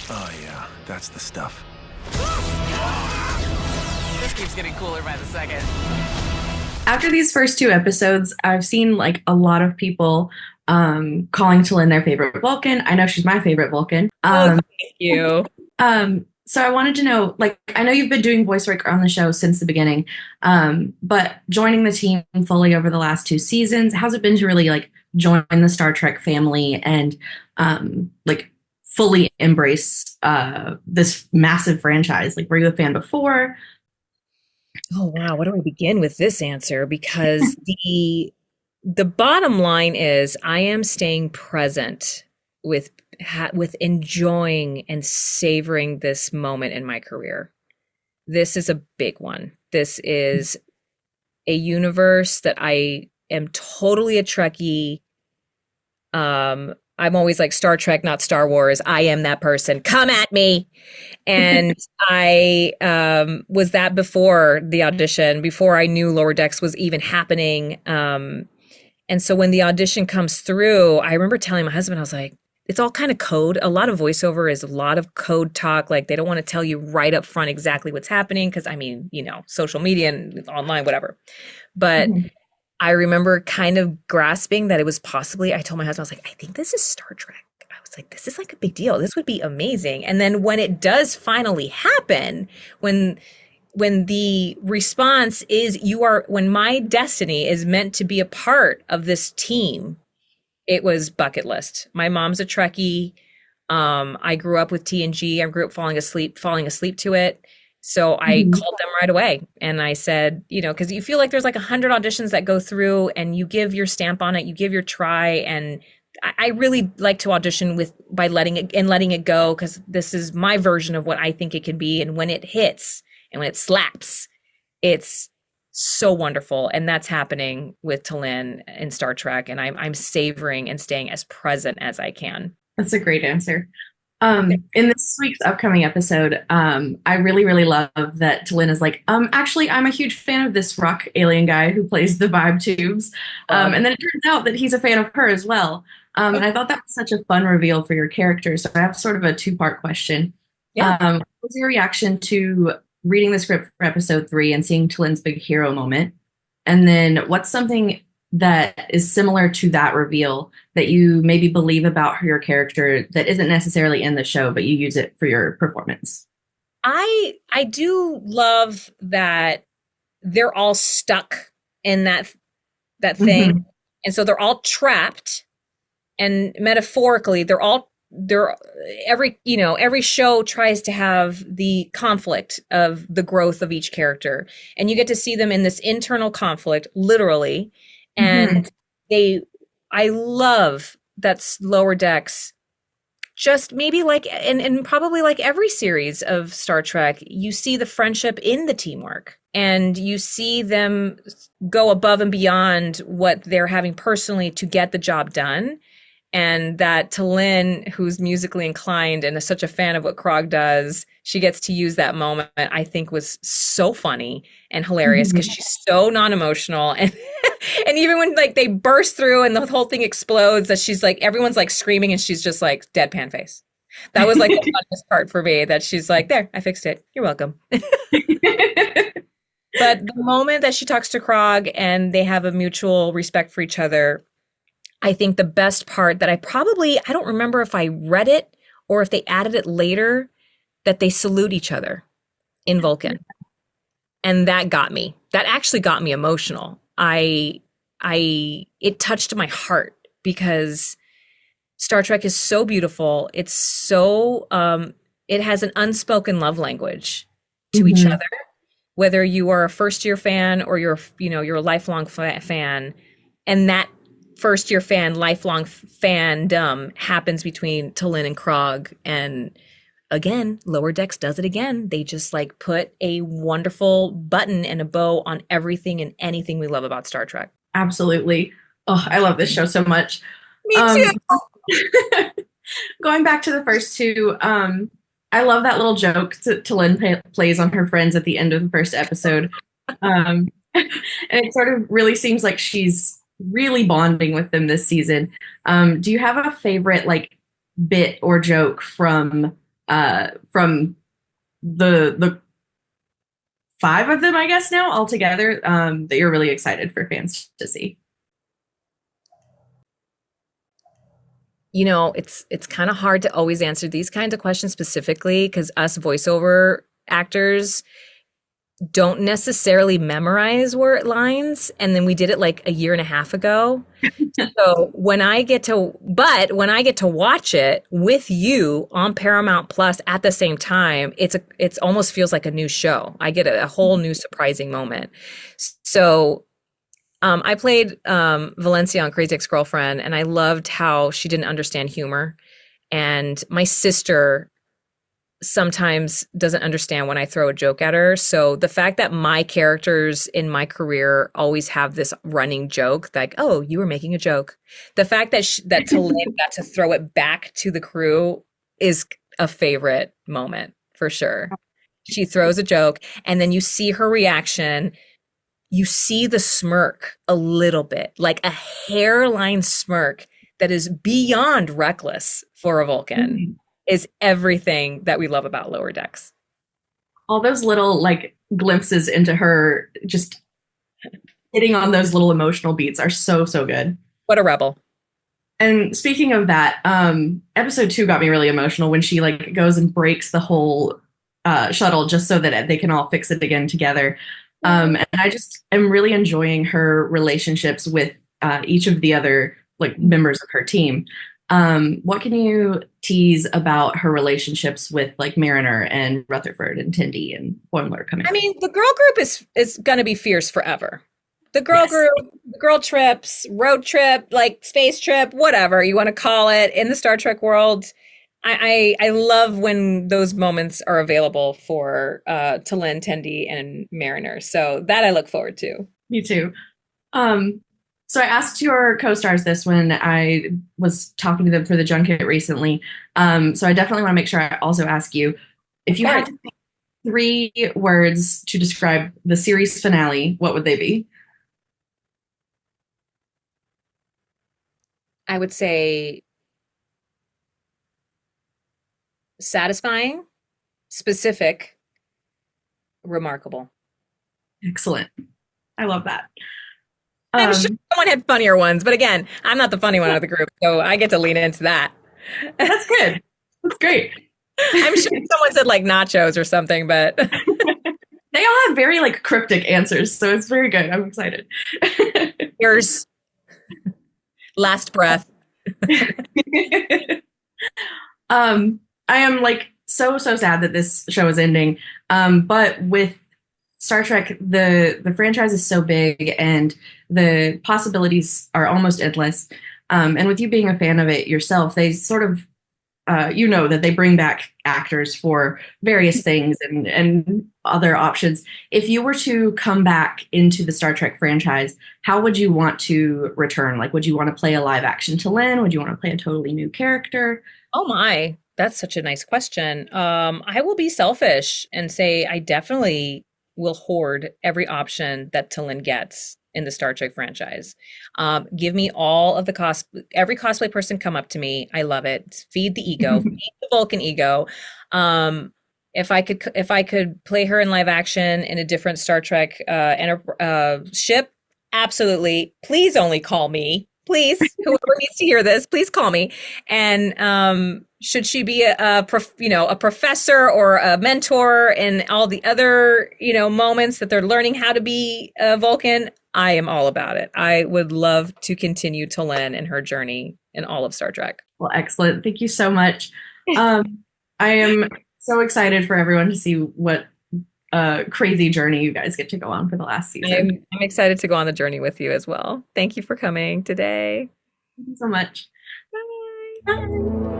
Oh yeah, that's the stuff. This keeps getting cooler by the second. After these first two episodes, I've seen like a lot of people calling T'Lyn their favorite Vulcan. I know she's my favorite Vulcan. Oh, thank you. So I wanted to know, like, I know you've been doing voice work on the show since the beginning, but joining the team fully over the last two seasons, how's it been to really like join the Star Trek family and like fully embrace this massive franchise? Like, were you a fan before? Oh wow, where do I begin with this answer? Because the bottom line is I am staying present with with enjoying and savoring this moment in my career. This is a big one. This is a universe that I am totally a Trekkie. I'm always like Star Trek, not Star Wars. I am that person. Come at me. And I was that before the audition, before I knew Lower Decks was even happening. And so when the audition comes through, I remember telling my husband, I was like, it's all kind of code. A lot of voiceover is a lot of code talk. Like they don't want to tell you right up front exactly what's happening. Cause I mean, you know, social media and online, whatever. But I remember kind of grasping that it was possibly, I told my husband, I was like, I think this is Star Trek. I was like, this is like a big deal. This would be amazing. And then when it does finally happen, when the response is when my destiny is meant to be a part of this team, it was bucket list. My mom's a Trekkie. I grew up with TNG. I grew up falling asleep to it. So I called them right away and I said, you know, because you feel like there's like 100 auditions that go through and you give your stamp on it, you give your try. And I really like to audition by letting it go, because this is my version of what I think it can be. And when it hits and when it slaps, it's so wonderful. And that's happening with T'Lyn in Star Trek. And I'm savoring and staying as present as I can. That's a great answer. In this week's upcoming episode, I really, really love that T'Lyn is like, actually, I'm a huge fan of this rock alien guy who plays the vibe tubes. And then it turns out that he's a fan of her as well. And I thought that was such a fun reveal for your character. So I have sort of a two-part question. Yeah. What was your reaction to reading the script for episode 3 and seeing T'Lyn's big hero moment? And then what's something that is similar to that reveal that you maybe believe about your character that isn't necessarily in the show, but you use it for your performance? I do love that they're all stuck in that thing. And so they're all trapped, and metaphorically every show tries to have the conflict of the growth of each character, and you get to see them in this internal conflict, literally. And I love that Lower Decks, just maybe like, and probably like every series of Star Trek, you see the friendship in the teamwork, and you see them go above and beyond what they're having personally to get the job done. And that T'Lyn, who's musically inclined and is such a fan of what Krog does, she gets to use that moment, I think was so funny and hilarious, because she's so non-emotional. And and even when like they burst through and the whole thing explodes, that she's like, everyone's like screaming and she's just like deadpan face. That was like the funniest part for me, that she's like, there, I fixed it. You're welcome. But the moment that she talks to Krog and they have a mutual respect for each other, I think the best part that I don't remember if I read it or if they added it later, that they salute each other in Vulcan. And that actually got me emotional. It touched my heart, because Star Trek is so beautiful. It's so, it has an unspoken love language to each other, whether you are a first year fan or you're a lifelong fan. And that first year fan, lifelong fandom happens between T'Lyn and Krog. And again, Lower Decks does it again. They just like put a wonderful button and a bow on everything and anything we love about Star Trek. Absolutely. Oh, I love this show so much. Me too. Going back to the first two, I love that little joke T'Lyn plays on her friends at the end of the first episode. And it sort of really seems like she's really bonding with them this season. Do you have a favorite like bit or joke from from the five of them, I guess now altogether, that you're really excited for fans to see? It's kind of hard to always answer these kinds of questions specifically because us voiceover actors don't necessarily memorize word lines, and then we did it like a year and a half ago. So when I get to watch it with you on Paramount Plus at the same time, it's almost feels like a new show. I get a whole new surprising moment. So I played Valencia on Crazy Ex-Girlfriend, and I loved how she didn't understand humor. And my sister sometimes doesn't understand when I throw a joke at her. So the fact that my characters in my career always have this running joke, like, "Oh, you were making a joke." The fact that that Talib got to throw it back to the crew is a favorite moment for sure. She throws a joke, and then you see her reaction. You see the smirk a little bit, like a hairline smirk that is beyond reckless for a Vulcan, is everything that we love about Lower Decks. All those little like glimpses into her just hitting on those little emotional beats are so good. What a rebel. And speaking of that, episode 2 got me really emotional when she like goes and breaks the whole shuttle just so that they can all fix it again together. And I just am really enjoying her relationships with each of the other like members of her team. What can you tease about her relationships with like Mariner and Rutherford and Tindy and Boimler coming I up? mean, the girl group is going to be fierce forever. The girl Yes. group, the girl trips, road trip, like space trip, whatever you want to call it in the Star Trek world. I love when those moments are available for T'Lyn, Tendi, and Mariner. So that I look forward to. Me too. So I asked your co-stars this when I was talking to them for the junket recently. So I definitely want to make sure I also ask you if you had to pick 3 words to describe the series finale, what would they be? I would say satisfying, specific, remarkable. Excellent. I love that. I'm sure someone had funnier ones, but again, I'm not the funny one of the group, so I get to lean into that. That's good. That's great. I'm sure someone said like nachos or something, but they all have very like cryptic answers, so it's very good. I'm excited. Here's last breath. I am like so sad that this show is ending. But with Star Trek, the franchise is so big and the possibilities are almost endless. And with you being a fan of it yourself, they sort of that they bring back actors for various things and other options. If you were to come back into the Star Trek franchise, how would you want to return? Like, would you want to play a live action T'Lyn? Would you want to play a totally new character? Oh my, that's such a nice question. I will be selfish and say I definitely will hoard every option that T'Lyn gets in the Star Trek franchise. Give me all of the every cosplay person come up to me. I love it. Feed the ego, feed the Vulcan ego. If I could play her in live action in a different Star Trek ship, absolutely. Please only call me. Please, whoever needs to hear this, please call me. And should she be a professor or a mentor in all the other moments that they're learning how to be a Vulcan, I am all about it. I would love to continue T'Lyn in her journey in all of Star Trek. Well, excellent. Thank you so much. I am so excited for everyone to see what crazy journey you guys get to go on for the last season. I'm excited to go on the journey with you as well. Thank you for coming today. Thank you so much. Bye. Bye.